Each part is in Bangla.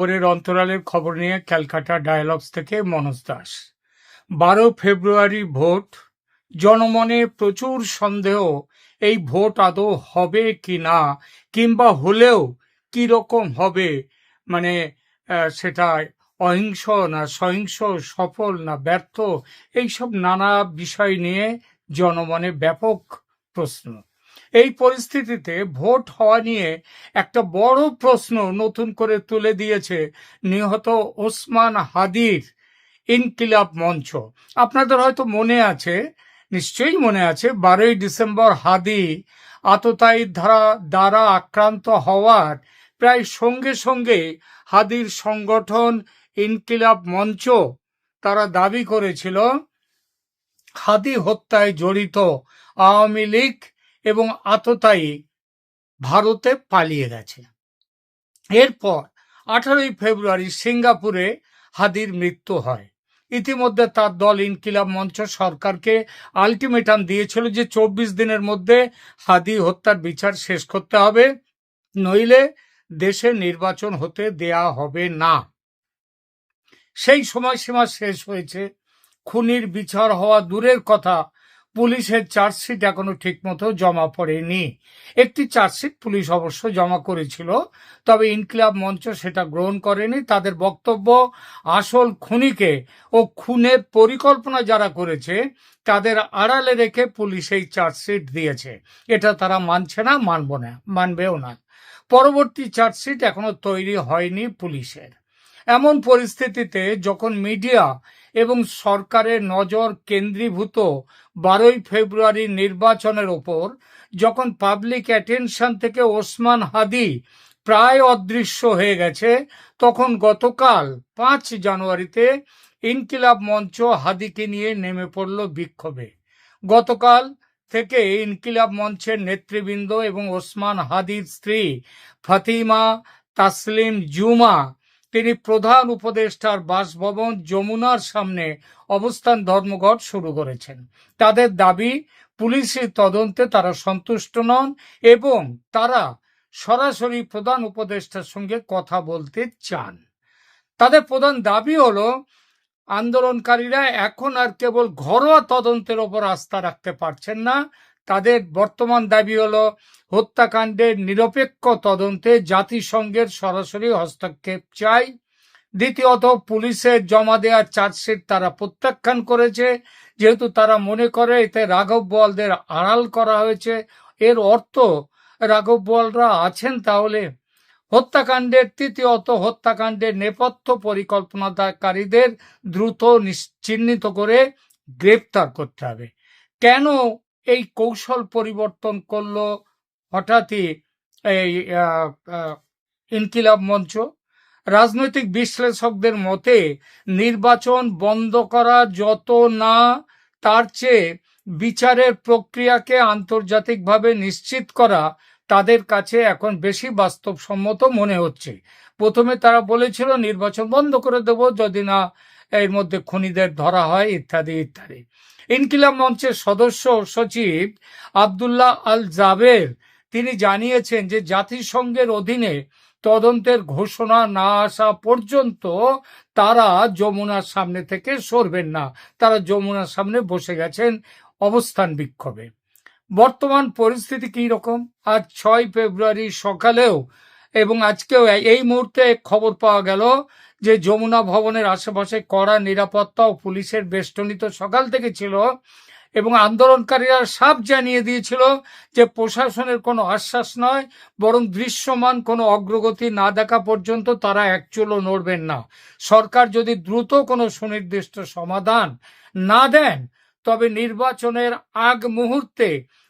পরের অন্তরালের খবর নিয়ে ক্যালকাটা ডায়ালগস থেকে মনোজ দাস। 12 ফেব্রুয়ারি ভোট। জনমনে প্রচুর সন্দেহ এই ভোট আদৌ হবে কি না, কিংবা হলেও কি রকম হবে, মানে সেটা অহিংস না সহিংস, সফল না ব্যর্থ, এইসব নানা বিষয় নিয়ে জনমনে ব্যাপক প্রশ্ন। এই পরিস্থিতিতে ভোট হওয়া নিয়ে একটা বড় প্রশ্ন নতুন করে তুলে দিয়েছে নিহত ওসমান হাদির ইনকিলাব মঞ্চ। আপনাদের হয়তো মনে আছে, নিশ্চয়ই মনে আছে, 12 ডিসেম্বর হাদি আততায়ীর দ্বারা আক্রান্ত হওয়ার প্রায় সঙ্গে সঙ্গে হাদির সংগঠন ইনকিলাব মঞ্চ তারা দাবি করেছিল হাদি হত্যায় জড়িত আওয়ামী লীগ এবং আততায়ী ভারতে পালিয়ে গেছে। এরপর 18 ফেব্রুয়ারি সিঙ্গাপুরে হাদির মৃত্যু হয়। ইতিমধ্যে তার দল ইনকিলাব মঞ্চ সরকারকে আলটিমেটাম দিয়েছিল যে 24 দিনের মধ্যে হাদি হত্যার বিচার শেষ করতে হবে, নইলে দেশে নির্বাচন হতে দেয়া হবে না। সেই সময়সীমা শেষ হয়েছে। খুনির বিচার হওয়া দূরের কথা, পুলিশের চার্জশিট এখনো ঠিকমতো জমা পড়েনি। একটি চার্জশিট পুলিশ অবশ্য জমা করেছিল, তবে ইনকিলাব মঞ্চ সেটা গ্রহণ করেনি। তাদের বক্তব্য, আসল খুনিকে ও খুনের পরিকল্পনা যারা করেছে তাদের আড়ালে রেখে পুলিশ এই চার্জশিট দিয়েছে। এটা তারা মানছে না, মানবেও না। পরবর্তী চার্জশিট এখনো তৈরি হয়নি পুলিশের। এমন পরিস্থিতিতে যখন মিডিয়া এবং সরকারের নজর কেন্দ্রীভূত 12 ফেব্রুয়ারি নির্বাচনের ওপর, যখন পাবলিক অ্যাটেনশন থেকে ওসমান হাদি প্রায় অদৃশ্য হয়ে গেছে, তখন গতকাল 5 জানুয়ারিতে ইনকিলাব মঞ্চ হাদিকে নিয়ে নেমে পড়ল বিক্ষোভে। গতকাল থেকে ইনকিলাব মঞ্চের নেতৃবৃন্দ এবং ওসমান হাদির স্ত্রী ফাতিমা তাসলিম জুমা, তিনি প্রধান উপদেষ্টার বাসভবন যমুনার সামনে অবস্থান ধর্মঘট শুরু করেছেন। তাদের দাবি, পুলিশের তদন্তে তারা সন্তুষ্ট নন এবং তারা সরাসরি প্রধান উপদেষ্টার সঙ্গে কথা বলতে চান। তাদের প্রধান দাবি হলো, আন্দোলনকারীরা এখন আর কেবল ঘরোয়া তদন্তের ওপর আস্থা রাখতে পারছেন না। তাদের বর্তমান দাবি হলো হত্যাকাণ্ডের নিরপেক্ষ তদন্তে জাতিসংঘের সরাসরি হস্তক্ষেপ চাই। দ্বিতীয়ত, পুলিশের জমা দেওয়ার চার্জশিট তারা প্রত্যাখ্যান করেছে, যেহেতু তারা মনে করে এতে রাঘব বোয়ালদের আড়াল করা হয়েছে। এর অর্থ রাঘব বোয়ালরা আছেন তাহলে। তৃতীয়ত, হত্যাকাণ্ডের নেপথ্য পরিকল্পনাকারীদের দ্রুত চিহ্নিত করে গ্রেপ্তার করতে হবে। কেন এই কৌশল পরিবর্তন করলো হঠাৎই এই ইনকিলাব মঞ্চ? রাজনৈতিক বিশ্লেষকদের মতে, নির্বাচন বন্ধ করা যত না, তার চেয়ে বিচারের প্রক্রিয়াকে আন্তর্জাতিকভাবে নিশ্চিত করা তাদের কাছে এখন বেশি বাস্তবসম্মত মনে হচ্ছে। প্রথমে তারা বলেছিল নির্বাচন বন্ধ করে দেব যদি না এর মধ্যে খুনিদের ধরা হয়, ইত্যাদি ইত্যাদি। ইনকিলাব মঞ্চের সদস্য সচিব আবদুল্লাহ আল জাবের তিনি জানিয়েছেন যে জাতিসংঘের অধীনে তদন্তের ঘোষণা না আসা পর্যন্ত তারা যমুনার সামনে থেকে সরবেন না। তারা যমুনার সামনে বসে গেছেন অবস্থান বিক্ষোভে। বর্তমান পরিস্থিতি কি রকম? আজ 6 ফেব্রুয়ারি সকালেও এবং আজকেও এই মুহূর্তে খবর পাওয়া গেল যে যমুনা ভবনের আশেপাশে কড়া নিরাপত্তা ও পুলিশের বেষ্টনী তো সকাল থেকে ছিল, এবং আন্দোলনকারীরা সাফ জানিয়ে দিয়েছিল যে প্রশাসনের কোনো আশ্বাস নয়, বরং দৃশ্যমান কোনো অগ্রগতি না দেখা পর্যন্ত তারা এক চুলও নড়বেন না। সরকার যদি দ্রুত কোনো সুনির্দিষ্ট সমাধান না দেন, তবে নির্বাচনের আগ মুহূর্তে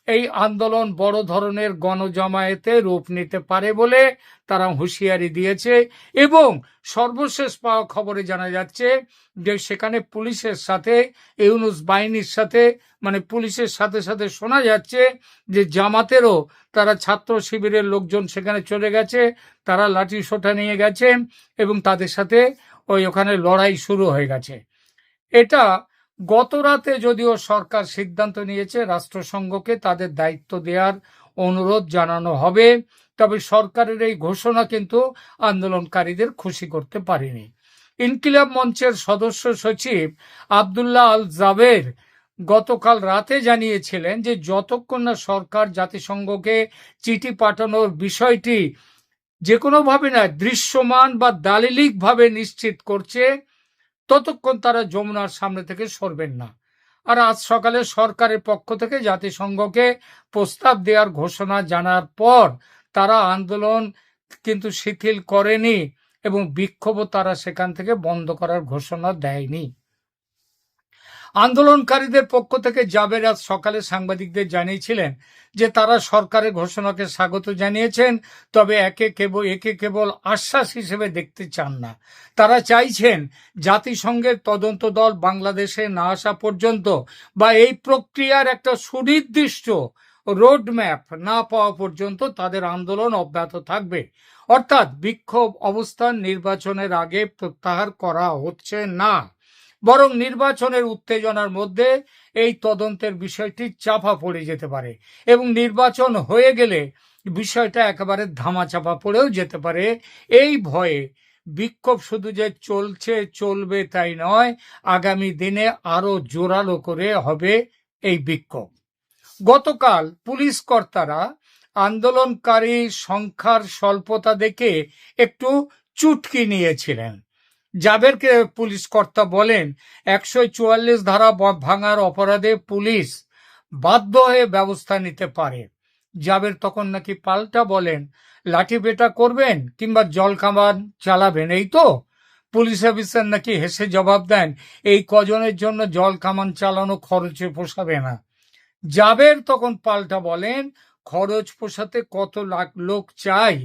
এই আন্দোলন বড় ধরনের গণজমায়েতে রূপ নিতে পারে বলে তারা হুঁশিয়ারি দিয়েছে। এবং সর্বশেষ পাওয়া খবরে জানা যাচ্ছে যে সেখানে পুলিশের সাথে, ইউনূস বাহিনীর সাথে, মানে পুলিশের সাথে সাথে শোনা যাচ্ছে যে জামাতেরও তারা ছাত্র শিবিরের লোকজন সেখানে চলে গেছে, তারা লাঠি সোঁটা নিয়ে গেছে এবং তাদের সাথে ওখানে লড়াই শুরু হয়ে গেছে। এটা গত রাতে যদিও সরকার সিদ্ধান্ত নিয়েছে রাষ্ট্রসংঘকে তাদের দায়িত্ব দেওয়ার অনুরোধ জানানো হবে। তবে সরকারের এই ঘোষণা কিন্তু আন্দোলনকারীদের খুশি করতে পারেনি। ইনকিলাব মঞ্চের সদস্য সচিব আবদুল্লাহ আল জাবের গতকাল রাতে জানিয়েছিলেন যে যতক্ষণ না সরকার জাতিসংঘকে চিঠি পাঠানোর বিষয়টি যে কোনোভাবে না দৃশ্যমান বা দালিলিকভাবে নিশ্চিত করছে, ততক্ষণ তারা যমুনার সামনে থেকে সরবেন না। আর আজ সকালে সরকারের পক্ষ থেকে জাতিসংঘকে প্রস্তাব দেওয়ার ঘোষণা জানার পর তারা আন্দোলন কিন্তু শিথিল করেনি এবং বিক্ষোভও তারা সেখান থেকে বন্ধ করার ঘোষণা দেয়নি। আন্দোলনকারীদের পক্ষ থেকে জাবের আজ সকালে সাংবাদিকদের জানিয়েছিলেন যে তারা সরকারের ঘোষণাকে স্বাগত জানিয়েছেন, তবে একে কেবল আশ্বাস হিসেবে দেখতে চান না। তারা চাইছেন জাতিসংঘের তদন্ত দল বাংলাদেশে না আসা পর্যন্ত বা এই প্রক্রিয়ার একটা সুনির্দিষ্ট রোডম্যাপ না পাওয়া পর্যন্ত তাদের আন্দোলন অব্যাহত থাকবে। অর্থাৎ বিক্ষোভ অবস্থান নির্বাচনের আগে প্রত্যাহার করা হচ্ছে না, বরং নির্বাচনের উত্তেজনার মধ্যে এই তদন্তের বিষয়টি চাপা পড়ে যেতে পারে এবং নির্বাচন হয়ে গেলে বিষয়টা একেবারে ধামাচাপা পড়েও যেতে পারে। এই ভয়ে বিক্ষোভ শুধু যে চলবে তাই নয়, আগামী দিনে আরো জোরালো করে হবে এই বিক্ষোভ। গতকাল পুলিশ কর্তারা আন্দোলনকারী সংখ্যার স্বল্পতা দেখে একটু চুটকি নিয়েছিলেন। জাবেরকে পুলিশ কর্তা বলেন 144 ধারা ভাঙার অপরাধে পুলিশ বাধ্য হয়ে ব্যবস্থা নিতে পারে। জাবের তখন নাকি পাল্টা বলেন, লাঠি পেটা করবেন কিংবা জল কামান চালাবেন, এই তো? পুলিশ অফিসার নাকি হেসে জবাব দেন, এই কজনের জন্য জল কামান চালানো খরচে পোষাবে না। জাবের তখন পাল্টা বলেন, খরচ পোষাতে কত লাখ লোক চাই,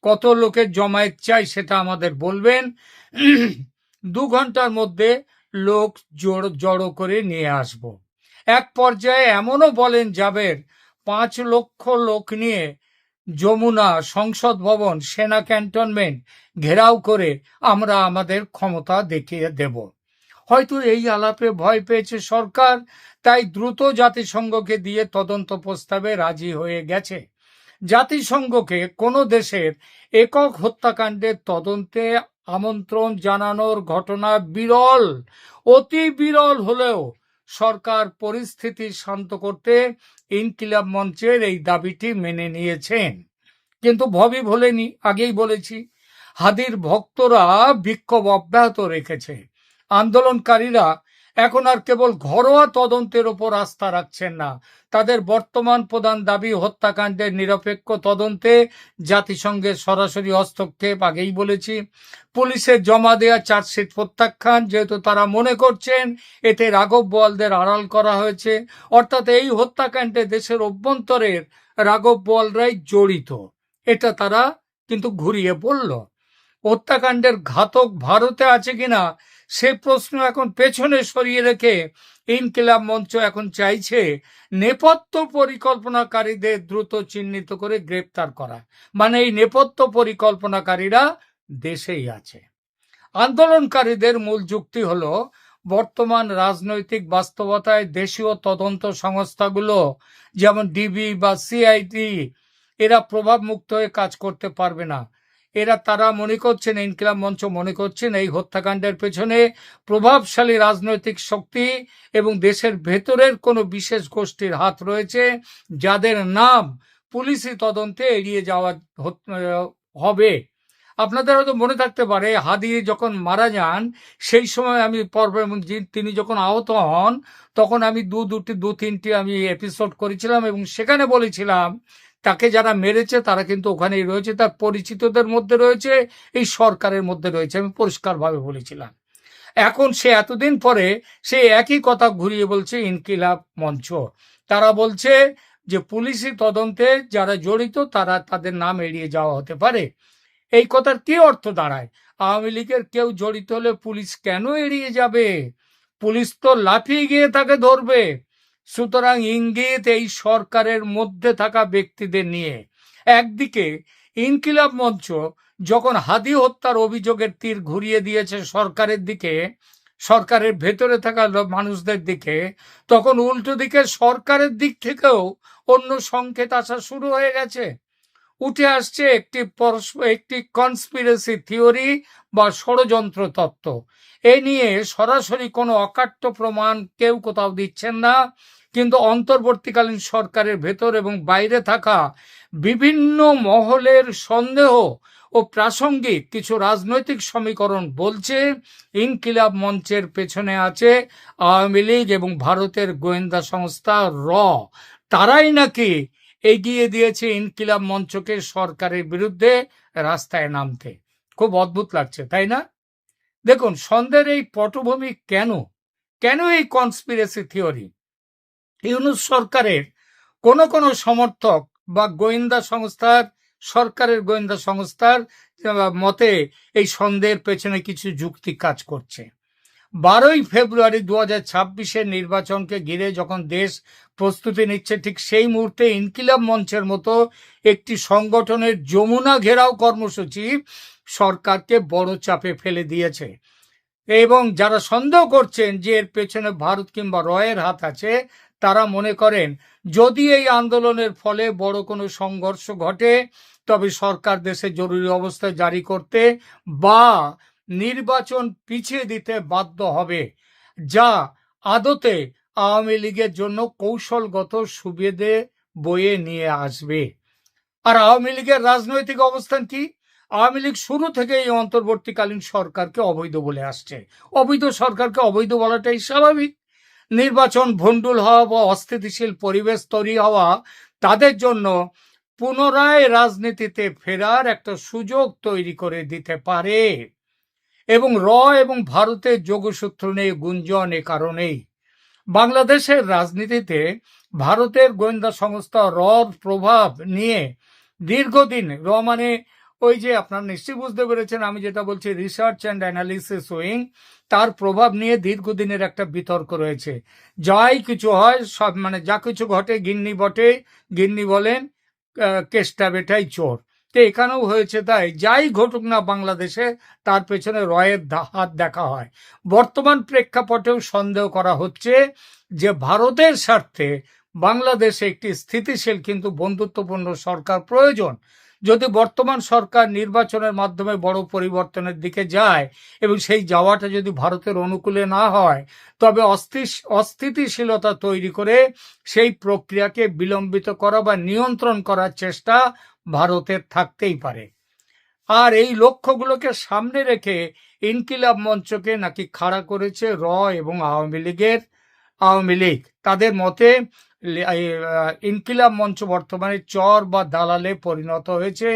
কত লোকের জমায়েত চাই সেটা আমাদের বলবেন, 2 ঘন্টার মধ্যে লোক জড়ো করে নিয়ে আসব। এক পর্যায়ে এমনও বলেন জাবের, 5 লক্ষ লোক নিয়ে যমুনা, সংসদ ভবন, সেনা ক্যান্টনমেন্ট ঘেরাও করে আমরা আমাদের ক্ষমতা দেখিয়ে দেব। হয়তো এই আলাপে ভয় পেয়েছে সরকার, তাই দ্রুত জাতিসংঘকে দিয়ে তদন্ত প্রস্তাবে রাজি হয়ে গেছে। জাতিসংঘকে কোনো দেশের একক হত্যাকাণ্ডের তদন্তে আমন্ত্রণ জানানোর ঘটনা বিরল, অতি বিরল হলেও সরকার পরিস্থিতি শান্ত করতে ইনকিলাব মঞ্চের এই দাবিটি মেনে নিয়েছেন। কিন্তু ভবি ভোলেনি, আগেই বলেছি। হাদির ভক্তরা বিক্ষোভ অব্যাহত রেখেছে। আন্দোলনকারীরা এখন আর কেবল ঘরোয়া তদন্তের উপর আস্থা রাখছেন না, তাদের বর্তমান প্রধান দাবি হত্যাকাণ্ডের নিরপেক্ষ তদন্তে জাতিসংঘের সরাসরি হস্তক্ষেপ। আগেই বলেছি, পুলিশের জমা দেওয়া চার্জশিট প্রত্যাখ্যান, যেহেতু তারা মনে করছেন এতে রাঘব বোয়ালদের আড়াল করা হয়েছে, অর্থাৎ এই হত্যাকাণ্ডে দেশের অভ্যন্তরের রাঘব বোয়ালরাই জড়িত, এটা তারা কিন্তু ঘুরিয়ে বলল। হত্যাকাণ্ডের ঘাতক ভারতে আছে কিনা সে প্রশ্ন এখন পেছনে সরিয়ে রেখে ইনকিলাব মঞ্চ এখন চাইছে নেপথ্য পরিকল্পনাকারীদের দ্রুত চিহ্নিত করে গ্রেপ্তার করা, মানে এই নেপথ্য পরিকল্পনাকারীরা দেশেই আছে। আন্দোলনকারীদের মূল যুক্তি হলো, বর্তমান রাজনৈতিক বাস্তবতায় দেশীয় তদন্ত সংস্থাগুলো যেমন ডিবি বা সিআইডি এরা প্রভাব মুক্ত হয়ে কাজ করতে পারবে না। তারা মনে করছেন, ইনকিলাব মঞ্চ মনে করছেন, এই হত্যাকাণ্ডের পেছনে প্রভাবশালী রাজনৈতিক শক্তি এবং দেশের ভেতরের কোনো বিশেষ গোষ্ঠীর হাত রয়েছে, যাদের নাম পুলিশি তদন্তে এড়িয়ে যাওয়া হবে। আপনাদের হয়তো মনে থাকতে পারে, হাদি যখন মারা যান সেই সময় আমি তিনি যখন আহত হন তখন আমি দু তিনটি আমি এপিসোড করেছিলাম এবং সেখানে বলেছিলাম তাকে যারা মেরেছে তারা কিন্তু ওখানেই রয়েছে, তার পরিচিতদের মধ্যে রয়েছে, এই সরকারের মধ্যে রয়েছে, আমি পরিষ্কারভাবে বলেছিলাম। এখন সে এতদিন পরে সে একই কথা ঘুরিয়ে বলছে ইনকিলাব মঞ্চ। তারা বলছে যে পুলিশি তদন্তে যারা জড়িত তাদের নাম এড়িয়ে যাওয়া হতে পারে। এই কথার কি অর্থ দাঁড়ায়? আওয়ামী লীগের কেউ জড়িত হলে পুলিশ কেন এড়িয়ে যাবে? পুলিশ তো লাফিয়ে গিয়ে তাকে ধরবে। সুতরাং ইঙ্গিত এই সরকারের মধ্যে থাকা ব্যক্তিদের নিয়ে। একদিকে ইনকিলাব মঞ্চ যখন হাদি হত্যার অভিযোগের তীর ঘুরিয়ে দিয়েছে সরকারের দিকে, সরকারের ভেতরে থাকা মানুষদের দিকে, তখন উল্টো দিকে সরকারের দিক থেকেও অন্য সংকেত আসা শুরু হয়ে গেছে। উঠে আসছে একটি কনস্পিরেসি থিওরি বা ষড়যন্ত্র তত্ত্ব। এ নিয়ে সরাসরি কোনো অকাট্য প্রমাণ কেউ কোথাও দিচ্ছেন না, কিন্তু অন্তর্বর্তীকালীন সরকারের ভেতর এবং বাইরে থাকা বিভিন্ন মহলের সন্দেহ ও প্রাসঙ্গিক কিছু রাজনৈতিক সমীকরণ বলছে ইনকিলাব মঞ্চের পেছনে আছে আওয়ামী লীগ এবং ভারতের গোয়েন্দা সংস্থা র। তারাই নাকি এগিয়ে দিয়েছে ইনকিলাব মঞ্চকে সরকারের বিরুদ্ধে রাস্তায় নামতে। খুব অদ্ভুত লাগছে, তাই না? দেখুন, সন্দেহের এই পটভূমি কেন কেন এই কনস্পিরেসি থিওরি? ইউনূস সরকারের কোন কোন সমর্থক বা গোয়েন্দা সংস্থার, সরকারের গোয়েন্দা সংস্থার মতে এই সন্দেহের পেছনে কিছু যুক্তি কাজ করছে। 12ই ফেব্রুয়ারি 2026-এর নির্বাচনকে ঘিরে যখন দেশ প্রস্তুতি নিচ্ছে, ঠিক সেই মুহূর্তে ইনকিলাব মঞ্চের মতো একটি সংগঠনের যমুনা ঘেরাও কর্মসূচি সরকারকে বড় চাপে ফেলে দিয়েছে। এবং যারা সন্দেহ করছেন যে এর পেছনে ভারত কিংবা রয়ের হাত আছে, তারা মনে করেন যদি এই আন্দোলনের ফলে বড় কোনো সংঘর্ষ ঘটে, তবে সরকার দেশে জরুরি অবস্থা জারি করতে বা নির্বাচন পিছিয়ে দিতে বাধ্য হবে, যা আদতে আওয়ামী লীগের জন্য কৌশলগত সুবিধে বয়ে নিয়ে আসবে। আর আওয়ামী লীগের রাজনৈতিক অবস্থান কি? আওয়ামী লীগ শুরু থেকে এই অন্তর্বর্তীকালীন সরকারকে অবৈধ বলে আসছে। অবৈধ সরকারকে অবৈধ বলাটাই স্বাভাবিক। নির্বাচন ভণ্ডুল হওয়া বা অস্থিতিশীল পরিবেশ তৈরি হওয়া তাদের জন্য পুনরায় রাজনীতিতে ফেরার একটা সুযোগ তৈরি করে দিতে পারে। এবং এবং ভারতের যোগসূত্র নেই গুঞ্জন এ কারণেই। বাংলাদেশের রাজনীতিতে ভারতের গোয়েন্দা সংস্থা রর প্রভাব নিয়ে দীর্ঘদিন, মানে ওই যে আপনারা নিশ্চয়ই বুঝতে পেরেছেন আমি যেটা বলছি, রিসার্চ অ্যান্ড অ্যানালিসিস উইং, তার প্রভাব নিয়ে দীর্ঘদিনের একটা বিতর্ক রয়েছে। যাই কিছু হয়, সব যা কিছু ঘটে গিন্নি বটে, গিন্নি বলেন কেষ্টা বেটাই চোর। তো এখানেও হয়েছে তাই। যাই ঘটুক না বাংলাদেশে, তার পেছনে রয়ের হাত দেখা হয়। বর্তমান প্রেক্ষাপটেও সন্দেহ করা হচ্ছে যে ভারতের স্বার্থে বাংলাদেশে একটি স্থিতিশীল কিন্তু বন্ধুত্বপূর্ণ সরকার প্রয়োজন। যদি বর্তমান সরকার নির্বাচনের মাধ্যমে বড় পরিবর্তনের দিকে যায় এবং সেই যাওয়াটা যদি ভারতের অনুকূলে না হয়, তবে অস্থিতিশীলতা তৈরি করে সেই প্রক্রিয়াকে বিলম্বিত করা বা নিয়ন্ত্রণ করার চেষ্টা ভারতের থাকতেই পারে। আর এই লক্ষ্যগুলোকে সামনে রেখে ইনকিলাব মঞ্চকে নাকি খাড়া করেছে এবং আওয়ামী লীগ। তাদের মতে ইনকিলাব মঞ্চ বর্তমানে চর বা দালালে পরিণত হয়েছে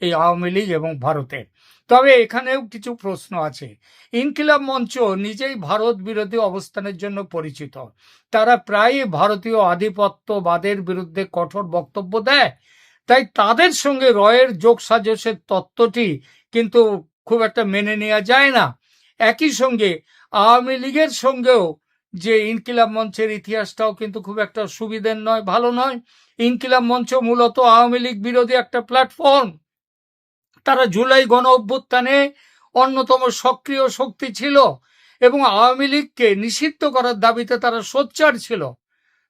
এই আওয়ামী লীগ এবং ভারতের। তবে এখানেও কিছু প্রশ্ন আছে। ইনকিলাব মঞ্চ নিজেই ভারত বিরোধী অবস্থানের জন্য পরিচিত। তারা প্রায়ই ভারতীয় আধিপত্যবাদের বিরুদ্ধে কঠোর বক্তব্য দেয়। তাই তাদের সঙ্গে রয়ের যোগসাজশের তত্ত্বটি কিন্তু খুব একটা মেনে নেওয়া যায় না। একই সঙ্গে আওয়ামী লীগের সঙ্গেও যে ইনকিলাব মঞ্চের ইতিহাসটাও কিন্তু খুব একটা সুবিধের নয়, ভালো নয়। ইনকিলাব মঞ্চ মূলত আওয়ামী লীগ বিরোধী একটা প্ল্যাটফর্ম। তারা জুলাই গণ অভ্যুত্থানে অন্যতম সক্রিয় শক্তি ছিল এবং আওয়ামী লীগকে নিষিদ্ধ করার দাবিতে তারা সোচ্চার ছিল।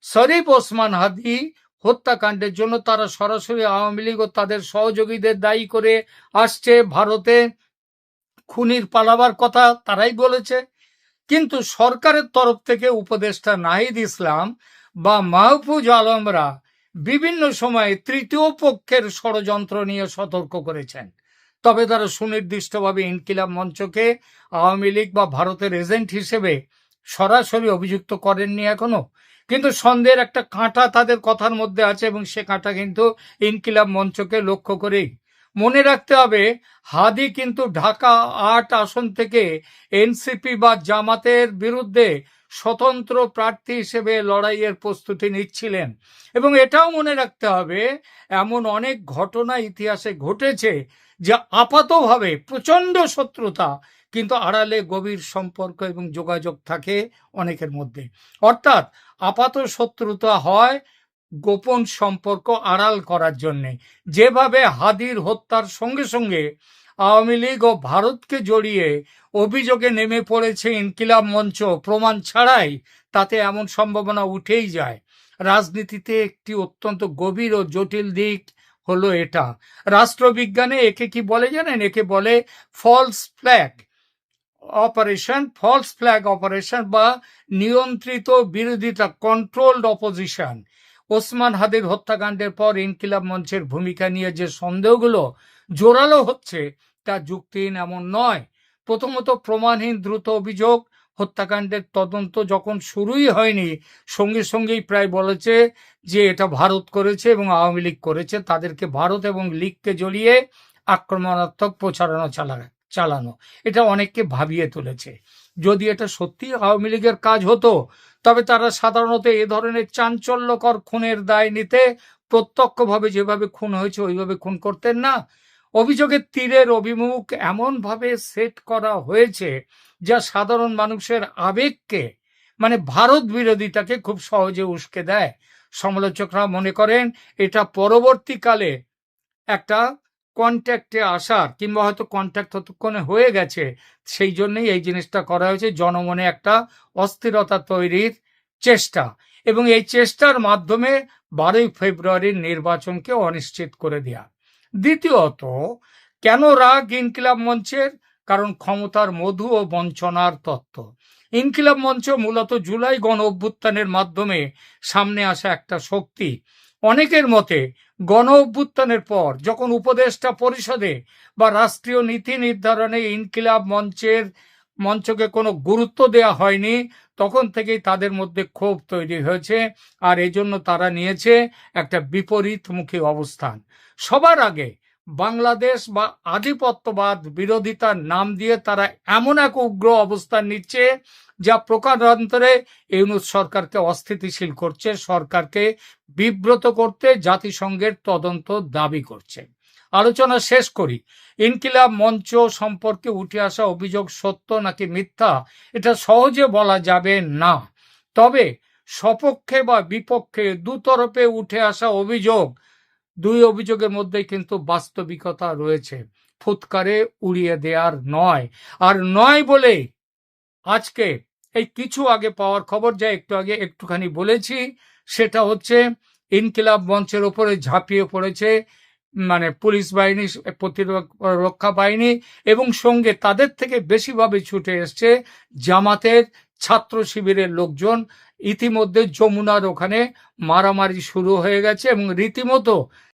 শরীফ ওসমান হাদি হত্যাকাণ্ডের জন্য তারা সরাসরি আওয়ামী লীগ ও তাদের সহযোগীদের দায়ী করে আসছে। ভারতে খুনির পালাবার কথা তারাই বলেছে। কিন্তু সরকারের তরফ থেকে উপদেষ্টা নাহিদ ইসলাম বা মাহফুজ আলমরা বিভিন্ন সময়ে তৃতীয় পক্ষের ষড়যন্ত্র নিয়ে সতর্ক করেছেন। তবে তারা সুনির্দিষ্টভাবে ইনকিলাব মঞ্চকে আওয়ামী লীগ বা ভারতের এজেন্ট হিসেবে সরাসরি অভিযুক্ত করেননি এখনো। কিন্তু সন্দেহের একটা কাঁটা তাদের কথার মধ্যে আছে এবং সে কাঁটা কিন্তু ইনকিলাব মঞ্চকে লক্ষ্য করেই। মনে রাখতে হবে, হাদি কিন্তু ঢাকা ৮ আসন থেকে এনসিপি বা জামাতের বিরুদ্ধে স্বতন্ত্র প্রার্থী হিসেবে লড়াইয়ের প্রস্তুতি নিচ্ছিলেন। এবং এটাও মনে রাখতে হবে, এমন অনেক ঘটনা ইতিহাসে ঘটেছে যে আপাতভাবে প্রচণ্ড শত্রুতা, কিন্তু আড়ালে গভীর সম্পর্ক এবং যোগাযোগ থাকে অনেকের মধ্যে। অর্থাৎ আপাত শত্রুতা হয় গোপন সম্পর্ক আড়াল করার জন্যে। যেভাবে হাদির হত্যার সঙ্গে সঙ্গে আওয়ামী লীগ ও ভারতকে জড়িয়ে অভিযোগে নেমে পড়েছে ইনকিলাব মঞ্চ প্রমাণ ছাড়াই, তাতে এমন সম্ভাবনা উঠেই যায়। রাজনীতিতে একটি অত্যন্ত গভীর ও জটিল দিক হলো এটা। রাষ্ট্রবিজ্ঞানে একে কি বলে জানেন? একে বলে ফলস ফ্ল্যাগ অপারেশন বা নিয়ন্ত্রিত বিরোধিতা, কন্ট্রোলড অপোজিশন। ওসমান হাদির হত্যাকাণ্ডের পর ইনকিলাব মঞ্চের ভূমিকা নিয়ে যে সন্দেহগুলো জোরালো হচ্ছে তা যুক্তিহীন এমন নয়। প্রথমত, প্রমাণহীন দ্রুত অভিযোগ। হত্যাকাণ্ডের তদন্ত যখন শুরুই হয়নি, সঙ্গে সঙ্গেই প্রায় বলেছে যে এটা ভারত করেছে এবং আওয়ামী লীগ করেছে। তাদেরকে ভারত এবং লীগকে জড়িয়ে আক্রমণাত্মক প্রচারণা চালানো, এটা অনেককে ভাবিয়ে তুলেছে। যদি এটা সত্যি আওয়ামী লীগের কাজ হতো, তবে তারা সাধারণত এ ধরনের চাঞ্চল্যকর খুনের দায় নিতে প্রত্যক্ষভাবে যেভাবে খুন হয়েছে ওইভাবে খুন করতেন না। অভিযোগের তীরের অভিমুখ এমনভাবে সেট করা হয়েছে যা সাধারণ মানুষের আবেগকে, মানে ভারত বিরোধিতাকে খুব সহজে উস্কে দেয়। সমালোচকরা মনে করেন এটা পরবর্তীকালে একটা কন্ট্যাক্টে আসার, কিংবা হয়তো কন্ট্যাক্ট ততক্ষণে হয়ে গেছে, সেই জন্যই এই জিনিসটা করা হয়েছে, জনমনে একটা অস্থিরতা তৈরির চেষ্টা, এবং এই চেষ্টার মাধ্যমে 12ই ফেব্রুয়ারির নির্বাচনকে অনিশ্চিত করে দেয়া। দ্বিতীয়ত, কেন রাগ ইনকিলাব মঞ্চের? কারণ ক্ষমতার মধু ও বঞ্চনার তত্ত্ব। ইনকিলাব মঞ্চ মূলত জুলাই গণ অভ্যুত্থানের মাধ্যমে সামনে আসা একটা শক্তি। অনেকের মতে গণ অভ্যুত্থানের পর যখন উপদেষ্টা পরিষদে বা রাষ্ট্রীয় নীতি নির্ধারণে ইনকিলাব মঞ্চকে কোনো গুরুত্ব দেয়া হয়নি, তখন থেকেই তাদের মধ্যে ক্ষোভ তৈরি হয়েছে, আর এজন্য তারা নিয়েছে একটা বিপরীতমুখী অবস্থান। সবার আগে বাংলাদেশ বা আধিপত্যবাদ বিরোধিতার নাম দিয়ে তারা এমন এক উগ্র অবস্থান নিচ্ছে যা প্রকারান্তরে ইউনূস সরকারকে অস্থিতিশীল করছে, সরকারকে বিব্রত করতে জাতিসংঘের তদন্ত দাবি করছে। আলোচনা শেষ করি। ইনকিলাব মঞ্চ সম্পর্কে উঠে আসা অভিযোগ সত্য নাকি মিথ্যা এটা সহজে বলা যাবে না। তবে সপক্ষে বা বিপক্ষে দুতরফে উঠে আসা দুই অভিযোগের মধ্যে কিন্তু বাস্তবিকতা রয়েছে, ফুৎকারে উড়িয়ে দেওয়ার নয়। আর নয় বলে আজকে এই কিছু আগে পাওয়ার খবর, যা একটুখানি বলেছি, সেটা হচ্ছে ইনকিলাব মঞ্চের উপরে ঝাঁপিয়ে পড়েছে মানে পুলিশ বাহিনী, প্রতিরক্ষা বাহিনী, এবং সঙ্গে তাদের থেকে বেশিভাবে ছুটে এসছে জামাতের ছাত্র শিবিরের লোকজন। ইতিমধ্যে যমুনার ওখানে মারামারি শুরু হয়ে গেছে এবং রীতিমতো